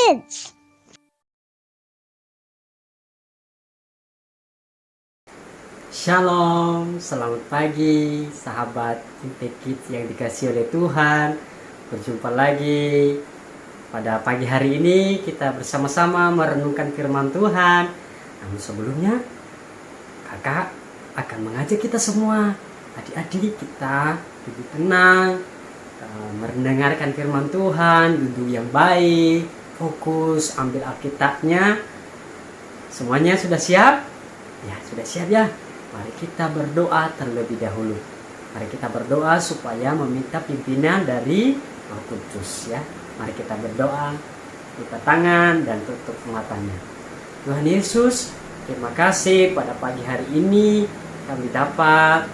Kids. Shalom, selamat pagi sahabat Impact Kids yang dikasih oleh Tuhan. Berjumpa lagi pada pagi hari ini, kita bersama-sama merenungkan firman Tuhan. Namun sebelumnya, kakak akan mengajak kita semua, adik-adik kita duduk tenang, mendengarkan firman Tuhan, duduk yang baik, fokus, ambil Alkitabnya. Semuanya sudah siap? Ya, sudah siap ya. Mari kita berdoa terlebih dahulu. Mari kita berdoa supaya meminta pimpinan dari Roh Kudus ya. Mari kita berdoa, buka tangan dan tutup matanya. Tuhan Yesus, terima kasih pada pagi hari ini kami dapat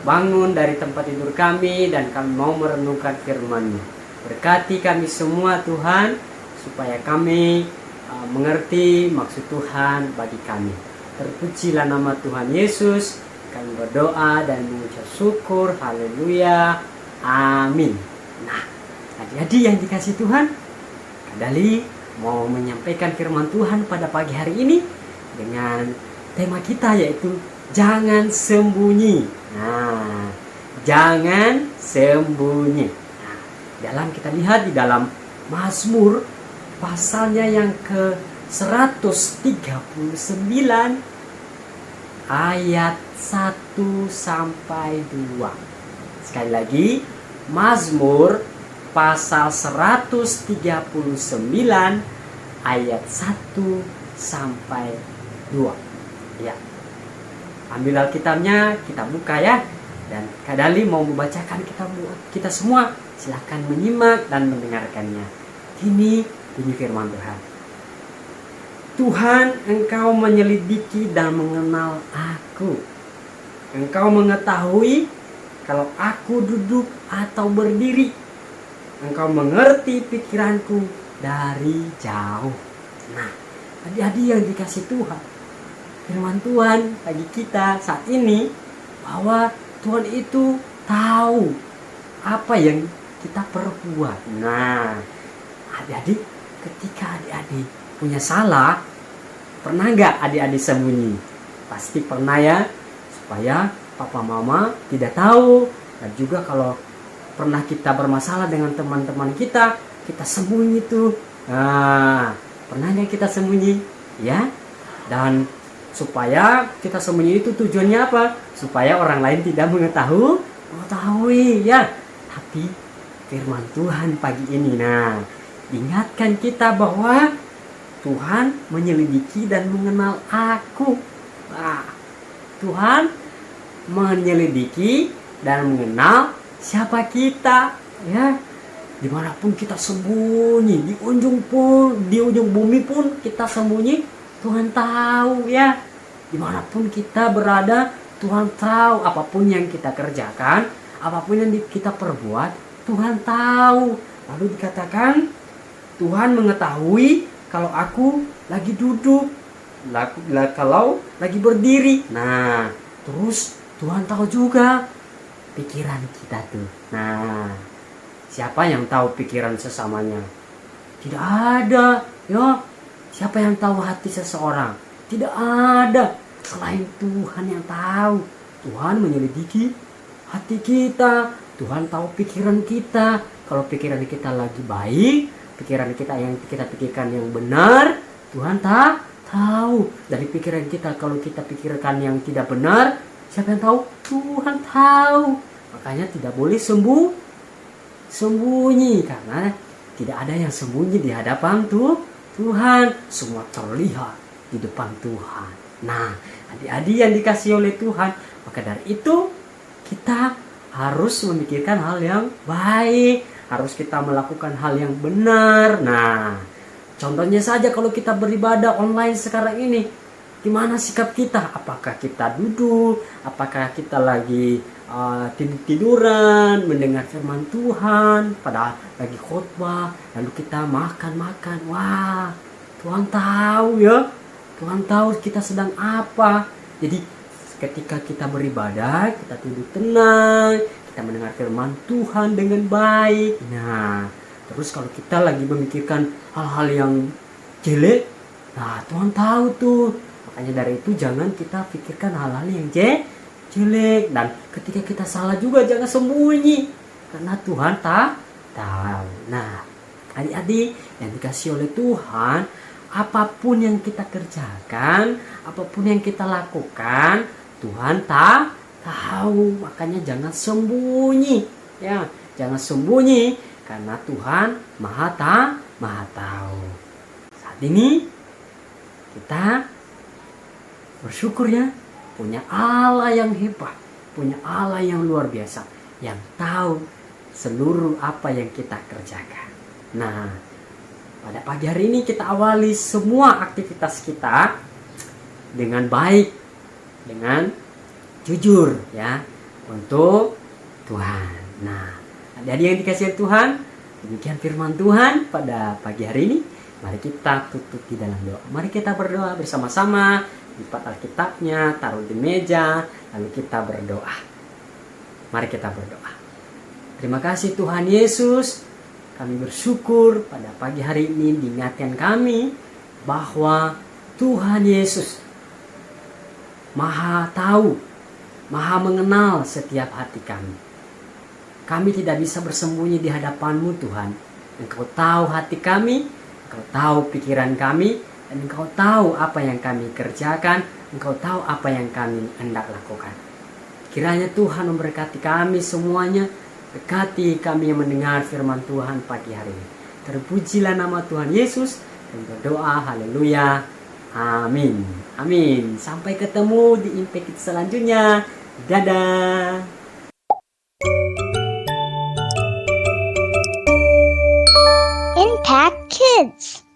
bangun dari tempat tidur kami dan kami mau merenungkan firman-Mu. Berkati kami semua Tuhan, supaya kami mengerti maksud Tuhan bagi kami. Terpujilah nama Tuhan Yesus. Kami berdoa dan mengucap syukur. Haleluya. Amin. Nah, adik-adik yang dikasih Tuhan, Kak Dali mau menyampaikan firman Tuhan pada pagi hari ini dengan tema kita yaitu jangan sembunyi. Nah, jangan sembunyi. Nah, dalam kita lihat di dalam Mazmur pasalnya yang ke 139 ayat 1 sampai 2. Sekali lagi, Mazmur pasal 139 ayat 1 sampai 2. Ya. Ambil Alkitabnya, kita buka ya. Dan Kak Dali mau membacakan kita semua. Silakan menyimak dan mendengarkannya. Ini bunyi firman Tuhan. Tuhan, Engkau menyelidiki dan mengenal aku. Engkau mengetahui kalau aku duduk atau berdiri. Engkau mengerti pikiranku dari jauh. Nah, adik-adik yang dikasih Tuhan, firman Tuhan bagi kita saat ini bahwa Tuhan itu tahu apa yang kita perbuat. Nah, adik-adik, ketika adik-adik punya salah, pernah nggak adik-adik sembunyi? Pasti pernah ya, supaya papa mama tidak tahu. Dan juga kalau pernah kita bermasalah dengan teman-teman kita sembunyi tuh. Nah, pernah nggak kita sembunyi? Ya, dan supaya kita sembunyi itu tujuannya apa? Supaya orang lain tidak mengetahui ya. Tapi firman Tuhan pagi ini, nah, ingatkan kita bahwa Tuhan menyelidiki dan mengenal aku. Nah, Tuhan menyelidiki dan mengenal siapa kita, ya. Dimanapun kita sembunyi, di ujung bumi pun kita sembunyi, Tuhan tahu, ya. Dimanapun kita berada, Tuhan tahu. Apapun yang kita kerjakan, apapun yang kita perbuat, Tuhan tahu. Lalu dikatakan Tuhan mengetahui kalau aku lagi duduk, kalau lagi berdiri. Nah, terus Tuhan tahu juga pikiran kita tuh. Nah, siapa yang tahu pikiran sesamanya? Tidak ada, ya. Siapa yang tahu hati seseorang? Tidak ada selain Tuhan yang tahu. Tuhan menyelidiki hati kita. Tuhan tahu pikiran kita. Kalau pikiran kita lagi baik, pikiran kita yang kita pikirkan yang benar, Tuhan tahu. Dari pikiran kita, kalau kita pikirkan yang tidak benar, siapa yang tahu? Tuhan tahu. Makanya tidak boleh sembunyi, karena tidak ada yang sembunyi di hadapan Tuhan. Semua terlihat di depan Tuhan. Nah, adik-adik yang dikasih oleh Tuhan, maka dari itu kita harus memikirkan hal yang baik, harus kita melakukan hal yang benar. Nah, contohnya saja kalau kita beribadah online sekarang ini, gimana sikap kita? Apakah kita duduk? Apakah kita lagi tiduran mendengar firman Tuhan pada lagi khotbah, lalu kita makan? Wah, Tuhan tahu ya. Tuhan tahu kita sedang apa. Jadi ketika kita beribadah, kita duduk tenang, kita mendengar firman Tuhan dengan baik. Nah, Terus kalau kita lagi memikirkan hal-hal yang jelek, nah Tuhan tahu tuh. Makanya dari itu jangan kita pikirkan hal-hal yang jelek. Dan ketika kita salah juga jangan sembunyi, karena Tuhan tahu. Nah, adik-adik yang dikasih oleh Tuhan, apapun yang kita kerjakan, apapun yang kita lakukan, Tuhan tahu. Makanya jangan sembunyi, ya, jangan sembunyi, karena Tuhan maha tahu. Saat ini kita bersyukur ya, punya Allah yang hebat, punya Allah yang luar biasa, yang tahu seluruh apa yang kita kerjakan. Nah, pada pagi hari ini kita awali semua aktivitas kita dengan baik, dengan jujur ya, untuk Tuhan. Nah, adik-adik yang dikasihi Tuhan, demikian firman Tuhan pada pagi hari ini. Mari kita tutup di dalam doa. Mari kita berdoa bersama-sama. Lipat Alkitabnya, taruh di meja, lalu kita berdoa. Mari kita berdoa. Terima kasih Tuhan Yesus. Kami bersyukur pada pagi hari ini diingatkan kami bahwa Tuhan Yesus Maha tahu, Maha mengenal setiap hati kami. Kami tidak bisa bersembunyi di hadapan-Mu Tuhan. Engkau tahu hati kami, Engkau tahu pikiran kami, dan Engkau tahu apa yang kami kerjakan, Engkau tahu apa yang kami hendak lakukan. Kiranya Tuhan memberkati kami semuanya, berkati kami yang mendengar firman Tuhan pagi hari ini. Terpujilah nama Tuhan Yesus, dan berdoa haleluya, amin. Amin. Sampai ketemu di impact selanjutnya. Dadah. Impact Kids.